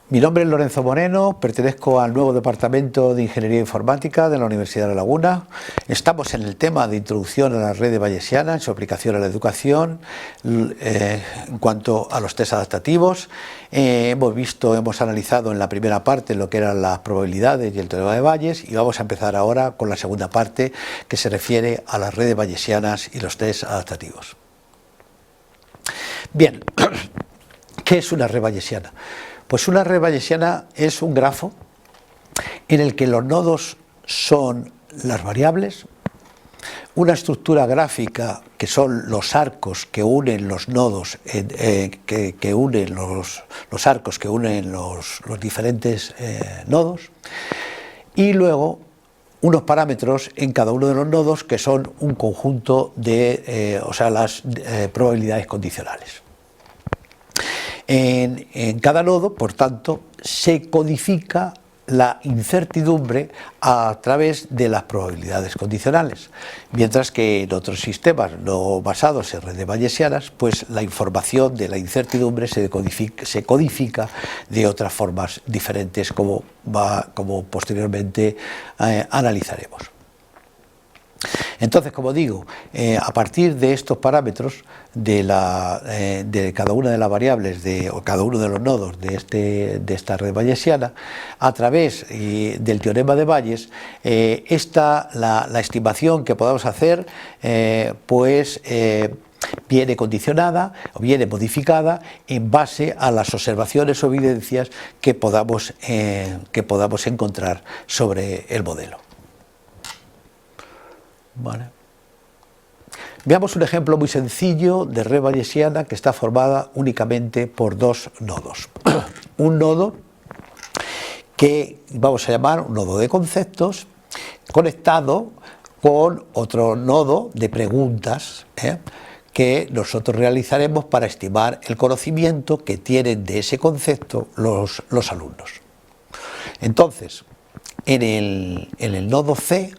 Mi nombre es Lorenzo Moreno, pertenezco al nuevo Departamento de Ingeniería Informática de la Universidad de La Laguna. Estamos en el tema de introducción a la red bayesiana, en su aplicación a la educación, en cuanto a los test adaptativos. Hemos analizado en la primera parte lo que eran las probabilidades y el teorema de Bayes, y vamos a empezar ahora con la segunda parte que se refiere a las redes bayesianas y los test adaptativos. Bien, ¿qué es una red bayesiana? Pues una red bayesiana es un grafo en el que los nodos son las variables, una estructura gráfica que son los arcos que unen los nodos, que unen los arcos que unen los diferentes nodos, y luego unos parámetros en cada uno de los nodos que son un conjunto de, las probabilidades condicionales. En cada nodo, por tanto, se codifica la incertidumbre a través de las probabilidades condicionales, mientras que en otros sistemas no basados en redes bayesianas, pues la información de la incertidumbre se codifica de otras formas diferentes, como posteriormente analizaremos. Entonces, como digo, a partir de estos parámetros de cada una de las variables o cada uno de los nodos de esta red bayesiana, a través del teorema de Bayes, la estimación que podamos hacer viene condicionada o viene modificada en base a las observaciones o evidencias que podamos encontrar sobre el modelo. Vale. Veamos un ejemplo muy sencillo de red bayesiana que está formada únicamente por dos nodos. Un nodo que vamos a llamar un nodo de conceptos, conectado con otro nodo de preguntas que nosotros realizaremos para estimar el conocimiento que tienen de ese concepto los alumnos. Entonces, en el nodo C,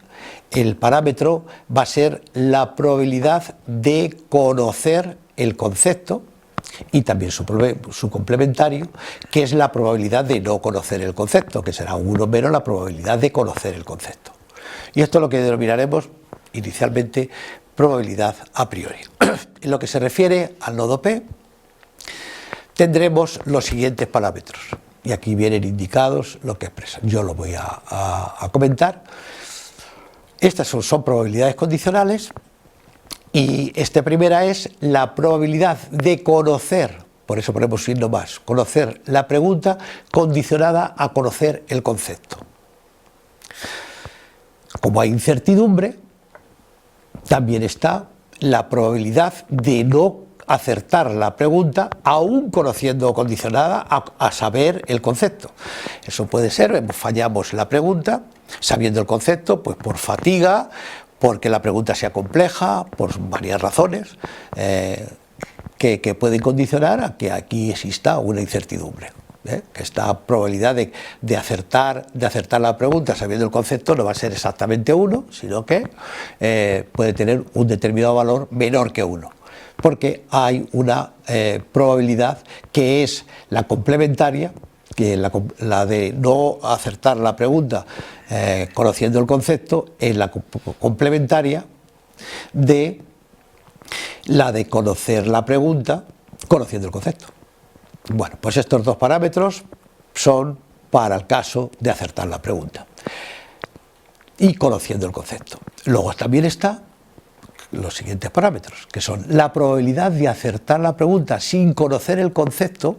el parámetro va a ser la probabilidad de conocer el concepto y también su complementario, que es la probabilidad de no conocer el concepto, que será 1 menos la probabilidad de conocer el concepto. Y esto es lo que denominaremos inicialmente probabilidad a priori. En lo que se refiere al nodo P, tendremos los siguientes parámetros, y aquí vienen indicados lo que expresan. Yo lo voy a comentar. Estas son probabilidades condicionales, y esta primera es la probabilidad de conocer, por eso ponemos signo más, conocer la pregunta condicionada a conocer el concepto. Como hay incertidumbre, también está la probabilidad de no acertar la pregunta, aún conociendo condicionada a saber el concepto. Eso puede ser, fallamos la pregunta, sabiendo el concepto, pues por fatiga, porque la pregunta sea compleja, por varias razones que pueden condicionar a que aquí exista una incertidumbre. Que esta probabilidad de acertar la pregunta sabiendo el concepto no va a ser exactamente 1, sino que puede tener un determinado valor menor que 1. Porque hay una probabilidad que es la complementaria, que la de no acertar la pregunta conociendo el concepto es la complementaria de la de conocer la pregunta conociendo el concepto. Bueno, pues estos dos parámetros son para el caso de acertar la pregunta y conociendo el concepto. Luego también está los siguientes parámetros, que son la probabilidad de acertar la pregunta sin conocer el concepto.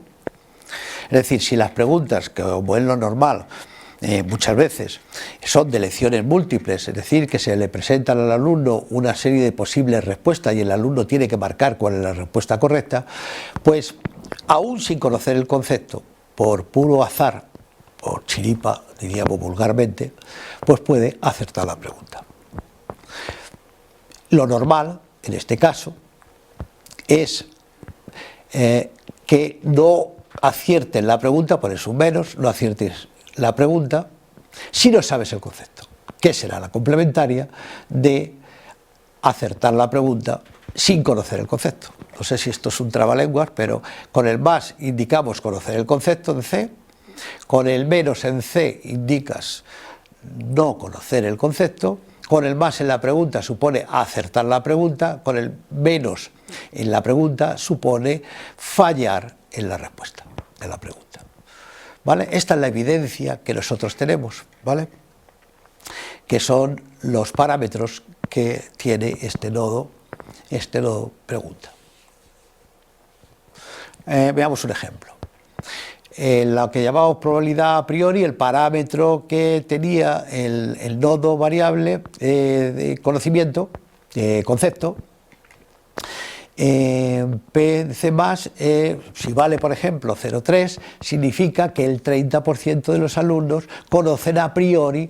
Es decir, si las preguntas, como es lo normal, muchas veces son de elecciones múltiples, es decir, que se le presentan al alumno una serie de posibles respuestas y el alumno tiene que marcar cuál es la respuesta correcta, pues aún sin conocer el concepto, por puro azar, por chiripa, diríamos vulgarmente, pues puede acertar la pregunta. Lo normal, en este caso, es que no aciertes la pregunta, pones un menos, no aciertes la pregunta si no sabes el concepto, que será la complementaria de acertar la pregunta sin conocer el concepto. No sé si esto es un trabalenguas, pero con el más indicamos conocer el concepto de C, Con el menos en C indicas no conocer el concepto, con el más en la pregunta supone acertar la pregunta, con el menos en la pregunta supone fallar en la respuesta de la pregunta. ¿Vale? Esta es la evidencia que nosotros tenemos, ¿vale? Que son los parámetros que tiene este nodo pregunta. Veamos un ejemplo. En lo que llamamos probabilidad a priori, el parámetro que tenía el nodo variable de conocimiento, de concepto, PC más, si vale por ejemplo 0,3, significa que el 30% de los alumnos conocen a priori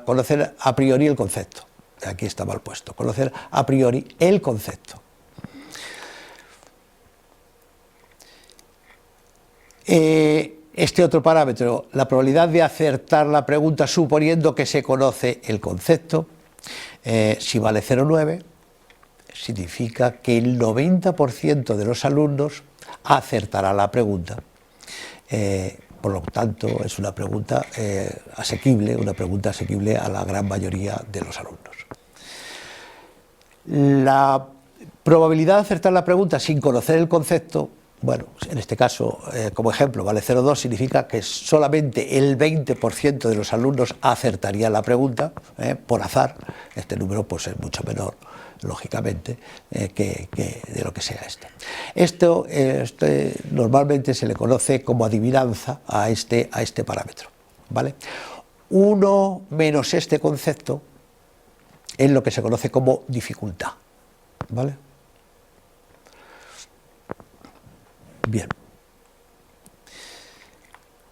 conocer a priori el concepto. Aquí está mal puesto, conocer a priori el concepto. Este otro parámetro, la probabilidad de acertar la pregunta suponiendo que se conoce el concepto, si vale 0,9, significa que el 90% de los alumnos acertará la pregunta. Por lo tanto, es una pregunta asequible a la gran mayoría de los alumnos. La probabilidad de acertar la pregunta sin conocer el concepto, bueno, en este caso, como ejemplo, vale 0,2, significa que solamente el 20% de los alumnos acertaría la pregunta, por azar. Este número pues es mucho menor, lógicamente, que de lo que sea este. Esto normalmente se le conoce como adivinanza a este parámetro, ¿vale? 1 menos este concepto es lo que se conoce como dificultad, ¿vale? Bien.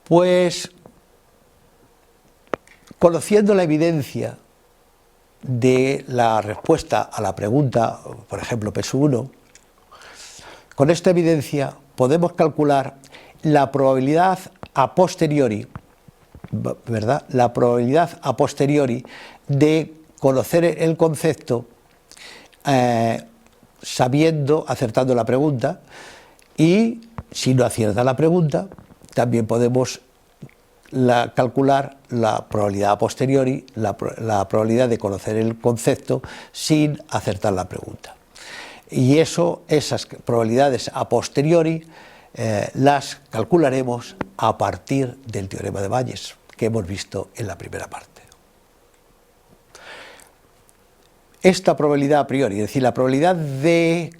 Pues, conociendo la evidencia de la respuesta a la pregunta, por ejemplo, PSU1, con esta evidencia podemos calcular la probabilidad a posteriori, ¿verdad? La probabilidad a posteriori de conocer el concepto acertando la pregunta, y si no acierta la pregunta, también podemos calcular la probabilidad a posteriori, la probabilidad de conocer el concepto sin acertar la pregunta. Y esas probabilidades a posteriori las calcularemos a partir del teorema de Bayes, que hemos visto en la primera parte. Esta probabilidad a priori, es decir, la probabilidad de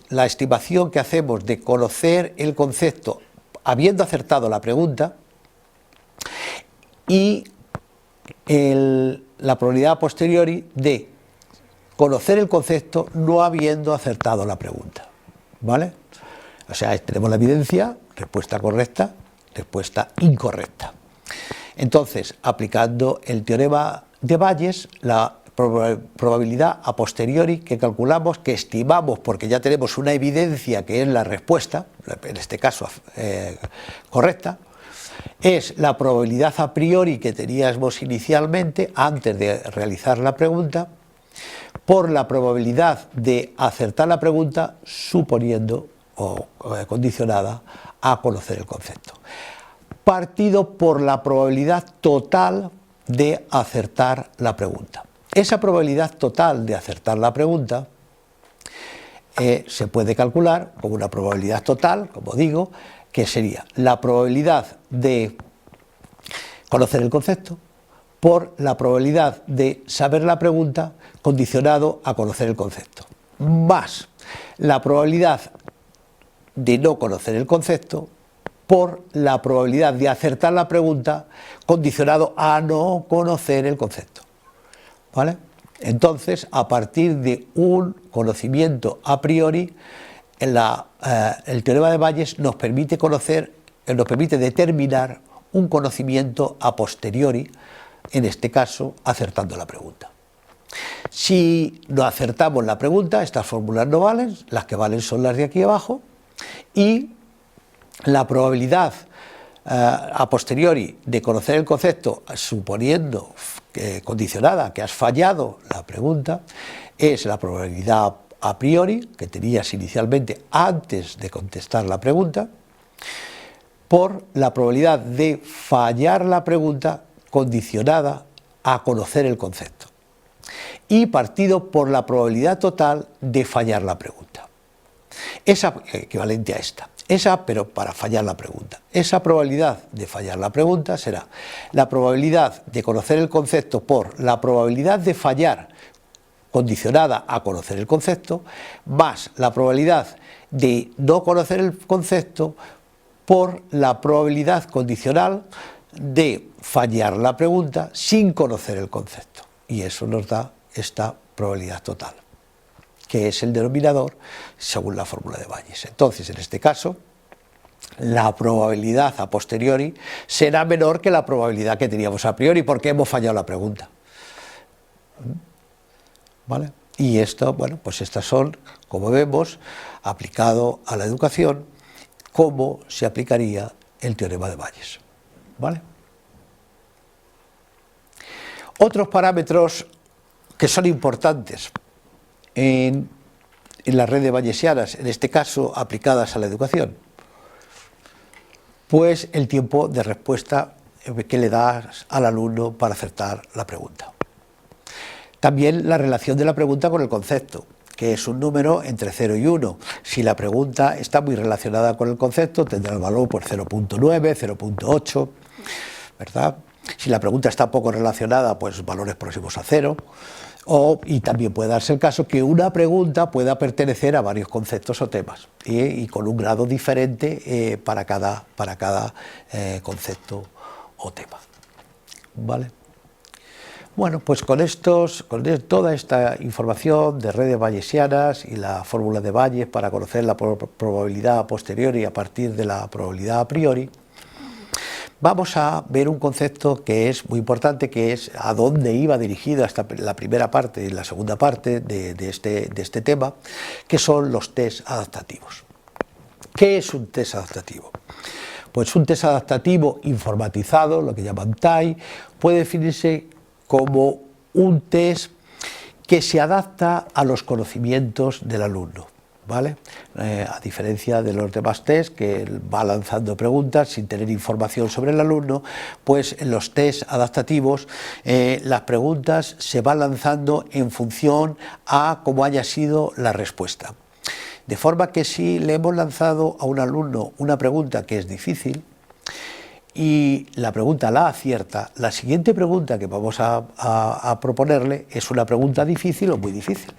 la estimación que hacemos de conocer el concepto habiendo acertado la pregunta, y la probabilidad a posteriori de conocer el concepto no habiendo acertado la pregunta, ¿vale? O sea, tenemos la evidencia, respuesta correcta, respuesta incorrecta. Entonces, aplicando el teorema de Bayes, la probabilidad a posteriori que calculamos, que estimamos porque ya tenemos una evidencia que es la respuesta, en este caso correcta, es la probabilidad a priori que teníamos inicialmente antes de realizar la pregunta por la probabilidad de acertar la pregunta suponiendo o condicionada a conocer el concepto, partido por la probabilidad total de acertar la pregunta. Esa probabilidad total de acertar la pregunta se puede calcular como una probabilidad total, como digo, que sería la probabilidad de conocer el concepto por la probabilidad de saber la pregunta condicionado a conocer el concepto, más la probabilidad de no conocer el concepto por la probabilidad de acertar la pregunta condicionado a no conocer el concepto, ¿vale? Entonces, a partir de un conocimiento a priori, el teorema de Bayes nos permite determinar un conocimiento a posteriori, en este caso, acertando la pregunta. Si no acertamos la pregunta, estas fórmulas no valen, las que valen son las de aquí abajo, y la probabilidad a posteriori de conocer el concepto, suponiendo condicionada que has fallado la pregunta, es la probabilidad a priori que tenías inicialmente antes de contestar la pregunta, por la probabilidad de fallar la pregunta condicionada a conocer el concepto, y partido por la probabilidad total de fallar la pregunta. Esa equivalente a esta. Pero para fallar la pregunta. Esa probabilidad de fallar la pregunta será la probabilidad de conocer el concepto por la probabilidad de fallar condicionada a conocer el concepto, más la probabilidad de no conocer el concepto por la probabilidad condicional de fallar la pregunta sin conocer el concepto. Y eso nos da esta probabilidad total, que es el denominador según la fórmula de Bayes. Entonces, en este caso, la probabilidad a posteriori será menor que la probabilidad que teníamos a priori, porque hemos fallado la pregunta. ¿Vale? Y esto, bueno, pues estas son, como vemos, aplicado a la educación, cómo se aplicaría el teorema de Bayes. ¿Vale? Otros parámetros que son importantes en las redes bayesianas, en este caso aplicadas a la educación, pues el tiempo de respuesta que le das al alumno para acertar la pregunta. También la relación de la pregunta con el concepto, que es un número entre 0 y 1. Si la pregunta está muy relacionada con el concepto, tendrá el valor por 0.9, 0.8, ¿verdad? Si la pregunta está poco relacionada, pues valores próximos a 0. Y también puede darse el caso que una pregunta pueda pertenecer a varios conceptos o temas y con un grado diferente para cada concepto o tema. ¿Vale? Bueno, pues con toda esta información de redes bayesianas y la fórmula de Bayes para conocer la probabilidad a posteriori a partir de la probabilidad a priori, vamos a ver un concepto que es muy importante, que es a dónde iba dirigida la primera parte y la segunda parte de este tema, que son los test adaptativos. ¿Qué es un test adaptativo? Pues un test adaptativo informatizado, lo que llaman TAI, puede definirse como un test que se adapta a los conocimientos del alumno, ¿vale? A diferencia de los demás test que va lanzando preguntas sin tener información sobre el alumno, pues en los test adaptativos las preguntas se van lanzando en función a cómo haya sido la respuesta. De forma que si le hemos lanzado a un alumno una pregunta que es difícil y la pregunta la acierta, la siguiente pregunta que vamos a proponerle es una pregunta difícil o muy difícil.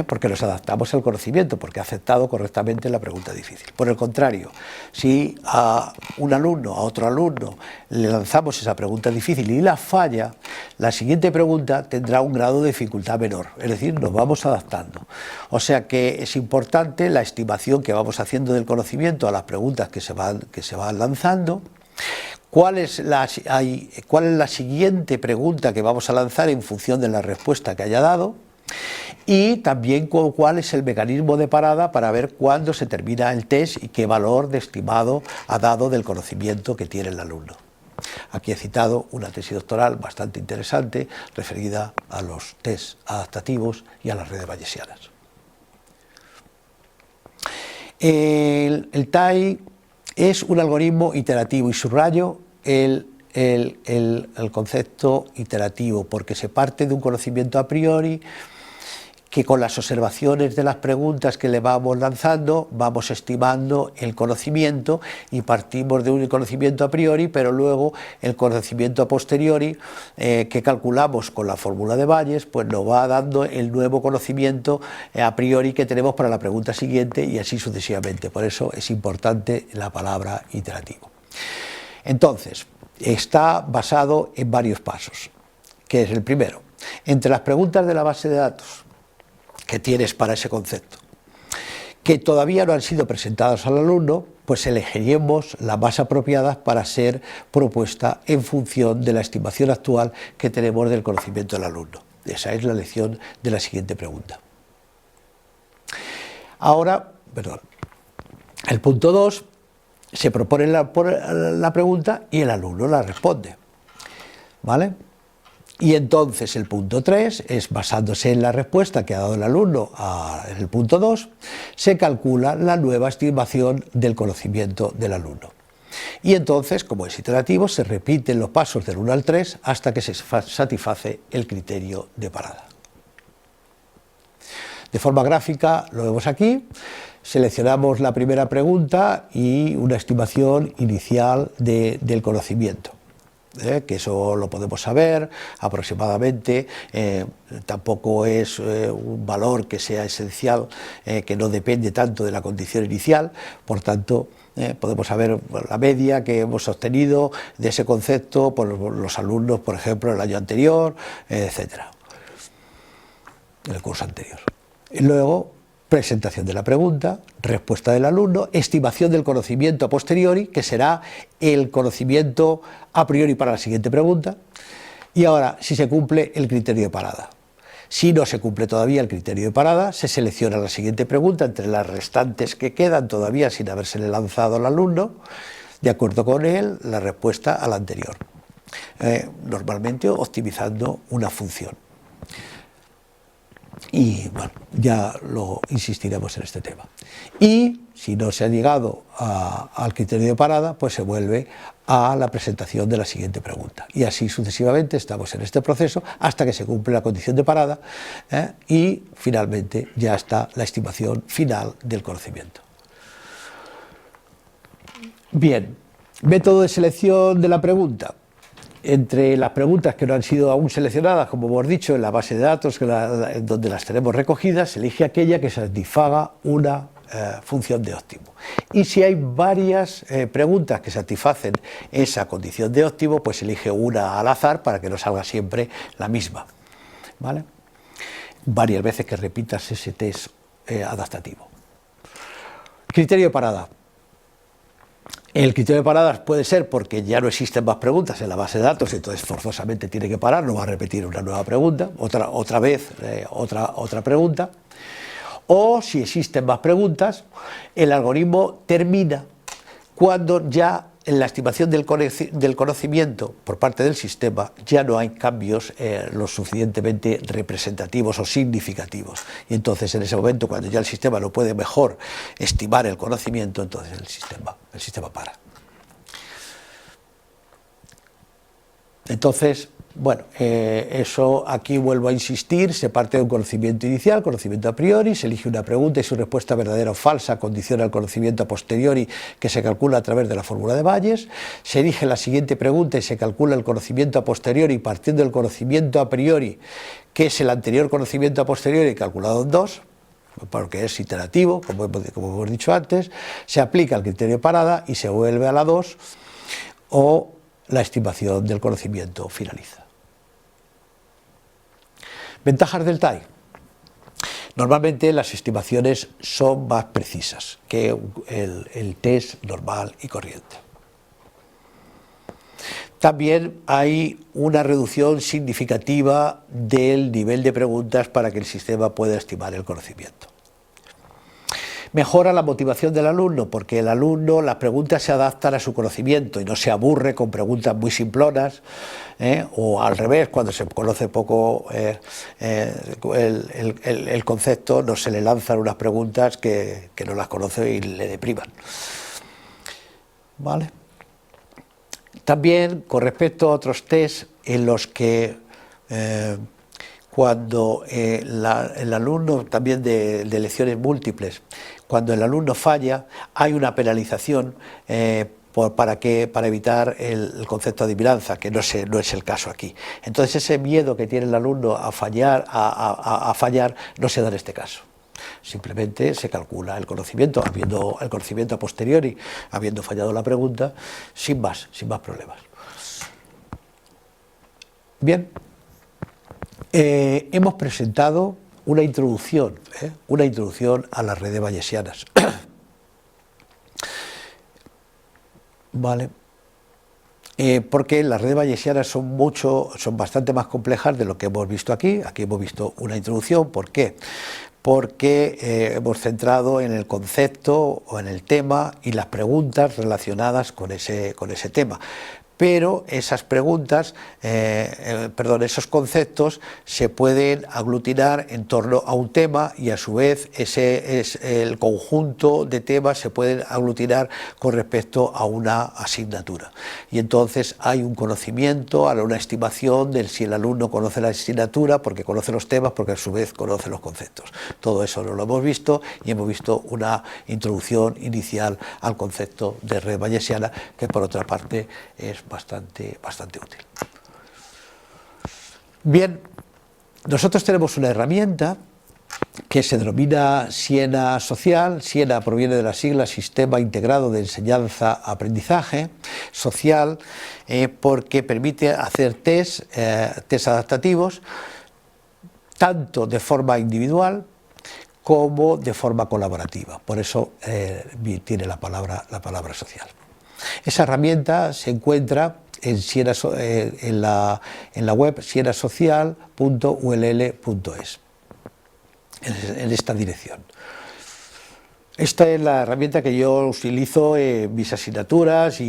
Porque nos adaptamos al conocimiento, porque ha aceptado correctamente la pregunta difícil. Por el contrario, si a un alumno, a otro alumno, le lanzamos esa pregunta difícil y la falla, la siguiente pregunta tendrá un grado de dificultad menor, es decir, nos vamos adaptando. O sea que es importante la estimación que vamos haciendo del conocimiento a las preguntas que se van lanzando. ¿Cuál es la siguiente pregunta que vamos a lanzar en función de la respuesta que haya dado? Y también cuál es el mecanismo de parada para ver cuándo se termina el test y qué valor de estimado ha dado del conocimiento que tiene el alumno. Aquí he citado una tesis doctoral bastante interesante referida a los test adaptativos y a las redes bayesianas. El TAI es un algoritmo iterativo y subrayo el concepto iterativo porque se parte de un conocimiento a priori que con las observaciones de las preguntas que le vamos lanzando vamos estimando el conocimiento y partimos de un conocimiento a priori, pero luego el conocimiento a posteriori que calculamos con la fórmula de Bayes pues nos va dando el nuevo conocimiento a priori que tenemos para la pregunta siguiente y así sucesivamente. Por eso es importante la palabra iterativo. Entonces, está basado en varios pasos, que es el primero. Entre las preguntas de la base de datos que tienes para ese concepto, que todavía no han sido presentadas al alumno, pues elegiremos las más apropiadas para ser propuesta en función de la estimación actual que tenemos del conocimiento del alumno. Esa es la elección de la siguiente pregunta. Ahora, el punto 2, se propone la pregunta y el alumno la responde, ¿vale? Y entonces el punto 3 es, basándose en la respuesta que ha dado el alumno en el punto 2, se calcula la nueva estimación del conocimiento del alumno. Y entonces, como es iterativo, se repiten los pasos del 1 al 3 hasta que se satisface el criterio de parada. De forma gráfica, lo vemos aquí, seleccionamos la primera pregunta y una estimación inicial del conocimiento. Que eso lo podemos saber aproximadamente, tampoco es un valor que sea esencial, que no depende tanto de la condición inicial, por tanto podemos saber la media que hemos obtenido de ese concepto por los alumnos, por ejemplo, el año anterior, etcétera, en el curso anterior. Y luego, presentación de la pregunta, respuesta del alumno, estimación del conocimiento a posteriori, que será el conocimiento a priori para la siguiente pregunta, y ahora, si se cumple el criterio de parada. Si no se cumple todavía el criterio de parada, se selecciona la siguiente pregunta entre las restantes que quedan todavía sin habérsele lanzado al alumno, de acuerdo con él, la respuesta a la anterior, normalmente optimizando una función. Y bueno, ya lo insistiremos en este tema. Y si no se ha llegado al criterio de parada, pues se vuelve a la presentación de la siguiente pregunta. Y así sucesivamente estamos en este proceso hasta que se cumple la condición de parada y finalmente ya está la estimación final del conocimiento. Bien, método de selección de la pregunta. Entre las preguntas que no han sido aún seleccionadas, como hemos dicho, en la base de datos donde las tenemos recogidas, se elige aquella que satisfaga una función de óptimo. Y si hay varias preguntas que satisfacen esa condición de óptimo, pues se elige una al azar para que no salga siempre la misma, ¿vale? Varias veces que repitas ese test adaptativo. Criterio de parada. El criterio de paradas puede ser porque ya no existen más preguntas en la base de datos, entonces forzosamente tiene que parar, no va a repetir una nueva pregunta, otra vez otra pregunta. O si existen más preguntas, el algoritmo termina cuando ya en la estimación del conocimiento por parte del sistema ya no hay cambios lo suficientemente representativos o significativos. Y entonces en ese momento, cuando ya el sistema no puede mejor estimar el conocimiento, entonces el sistema para. Entonces, bueno, eso aquí vuelvo a insistir, se parte de un conocimiento inicial, conocimiento a priori, se elige una pregunta y su respuesta verdadera o falsa condiciona el conocimiento a posteriori que se calcula a través de la fórmula de Bayes, se elige la siguiente pregunta y se calcula el conocimiento a posteriori partiendo del conocimiento a priori, que es el anterior conocimiento a posteriori calculado en 2, porque es iterativo, como hemos dicho antes, se aplica el criterio de parada y se vuelve a la 2 o la estimación del conocimiento finaliza. Ventajas del TAI. Normalmente las estimaciones son más precisas que el test normal y corriente. También hay una reducción significativa del nivel de preguntas para que el sistema pueda estimar el conocimiento. Mejora la motivación del alumno, porque el alumno, las preguntas se adaptan a su conocimiento y no se aburre con preguntas muy simplonas, o al revés, cuando se conoce poco el concepto, no se le lanzan unas preguntas que no las conoce y le depriman. ¿Vale? También con respecto a otros test en los que cuando el alumno, también de lecciones múltiples, cuando el alumno falla, hay una penalización para evitar el concepto de adivinanza, que no es el caso aquí. Entonces ese miedo que tiene el alumno a fallar no se da en este caso. Simplemente se calcula el conocimiento, el conocimiento a posteriori, habiendo fallado la pregunta, sin más problemas. Bien. Hemos presentado una introducción a las redes bayesianas. Vale. Porque las redes bayesianas son bastante más complejas de lo que hemos visto aquí. Aquí hemos visto una introducción. ¿Por qué? Porque hemos centrado en el concepto o en el tema y las preguntas relacionadas con ese tema. pero esas preguntas, esos conceptos se pueden aglutinar en torno a un tema y a su vez el conjunto de temas se pueden aglutinar con respecto a una asignatura. Y entonces hay un conocimiento, una estimación de si el alumno conoce la asignatura, porque conoce los temas, porque a su vez conoce los conceptos. Todo eso lo hemos visto y hemos visto una introducción inicial al concepto de red bayesiana, que por otra parte es bastante útil. Bien, nosotros tenemos una herramienta que se denomina Siena Social. Siena proviene de la sigla Sistema Integrado de Enseñanza-Aprendizaje Social, porque permite hacer test adaptativos, tanto de forma individual como de forma colaborativa. Por eso tiene la palabra social. Esa herramienta se encuentra en la web sienasocial.ull.es, en esta dirección. Esta es la herramienta que yo utilizo en mis asignaturas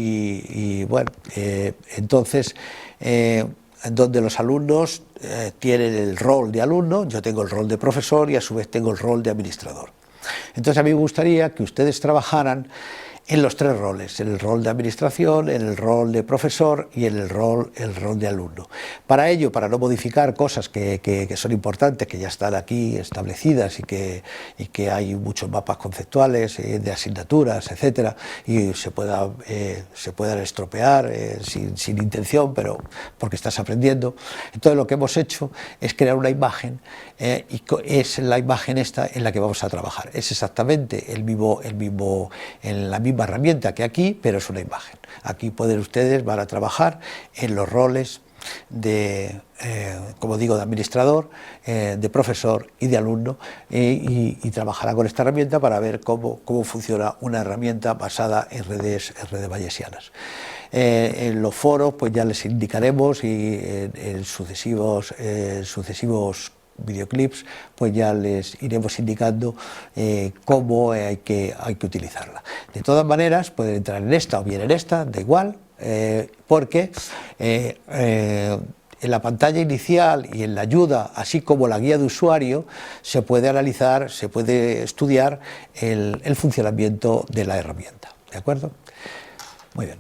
entonces donde los alumnos tienen el rol de alumno, yo tengo el rol de profesor y a su vez tengo el rol de administrador. Entonces a mí me gustaría que ustedes trabajaran en los tres roles, en el rol de administración, en el rol de profesor y en el rol de alumno. Para ello, para no modificar cosas que son importantes, que ya están aquí establecidas y que hay muchos mapas conceptuales de asignaturas, etcétera, y se puedan estropear sin intención, pero porque estás aprendiendo. Entonces lo que hemos hecho es crear una imagen y es la imagen esta en la que vamos a trabajar. Es exactamente la misma herramienta que aquí, pero es una imagen. Aquí van a trabajar en los roles de, como digo, de administrador, de profesor y de alumno, y trabajarán con esta herramienta para ver cómo funciona una herramienta basada en redes bayesianas. En los foros pues ya les indicaremos y en sucesivos videoclips pues ya les iremos indicando cómo hay que utilizarla. De todas maneras pueden entrar en esta o bien en esta, da igual, porque en la pantalla inicial y en la ayuda, así como la guía de usuario, se puede analizar, se puede estudiar el funcionamiento de la herramienta. ¿De acuerdo? Muy bien.